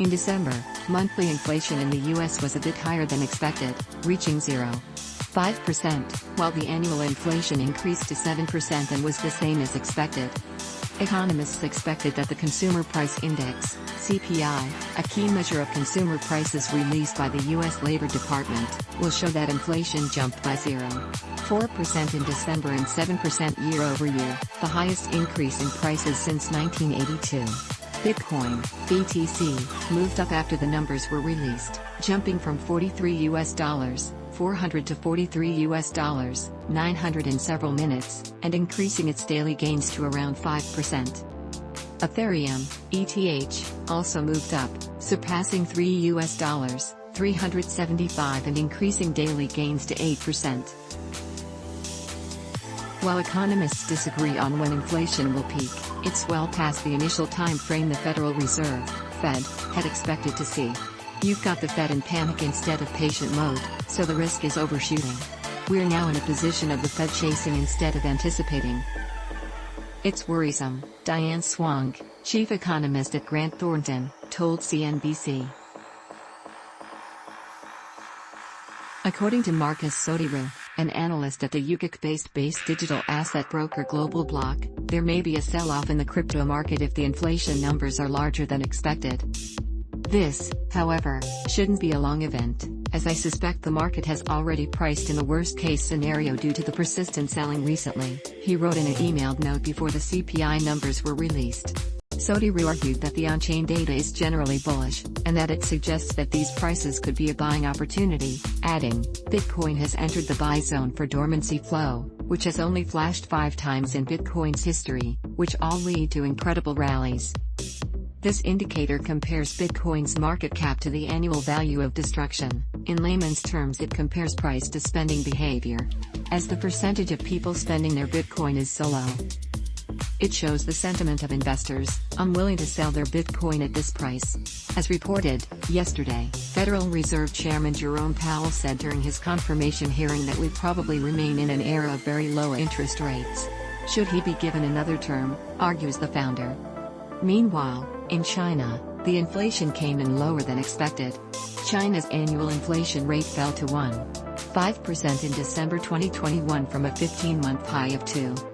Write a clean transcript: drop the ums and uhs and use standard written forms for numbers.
In December, monthly inflation in the US was a bit higher than expected, reaching 0.5%, while the annual inflation increased to 7% and was the same as expected. Economists expected that the Consumer Price Index, CPI, a key measure of consumer prices released by the U.S. Labor Department, will show that inflation jumped by 0.4% in December and 7% year-over-year, the highest increase in prices since 1982. Bitcoin, BTC, moved up after the numbers were released, jumping from $43 400 to $43 900 in several minutes, and increasing its daily gains to around 5%. Ethereum, ETH, also moved up, surpassing $3 375 and increasing daily gains to 8%. While economists disagree on when inflation will peak, it's well past the initial time frame the Federal Reserve, Fed, had expected to see. You've got the Fed in panic instead of patient mode, so the risk is overshooting. We're now in a position of the Fed chasing instead of anticipating. It's worrisome, Diane Swang, chief economist at Grant Thornton, told CNBC. According to Marcus Sotiru, an analyst at the Yukik-based digital asset broker Global Block, there may be a sell-off in the crypto market if the inflation numbers are larger than expected. This, however, shouldn't be a long event, as I suspect the market has already priced in the worst-case scenario due to the persistent selling recently, he wrote in an emailed note before the CPI numbers were released. Sotiru argued that the on-chain data is generally bullish, and that it suggests that these prices could be a buying opportunity, adding, Bitcoin has entered the buy zone for dormancy flow, which has only flashed 5 times in Bitcoin's history, which all lead to incredible rallies. This indicator compares Bitcoin's market cap to the annual value of destruction. In layman's terms, it compares price to spending behavior. As the percentage of people spending their Bitcoin is so low, it shows the sentiment of investors, unwilling to sell their Bitcoin at this price. As reported, yesterday, Federal Reserve Chairman Jerome Powell said during his confirmation hearing that we probably remain in an era of very low interest rates. Should he be given another term, argues the founder. Meanwhile, in China, the inflation came in lower than expected. China's annual inflation rate fell to 1.5% in December 2021 from a 15-month high of 2%.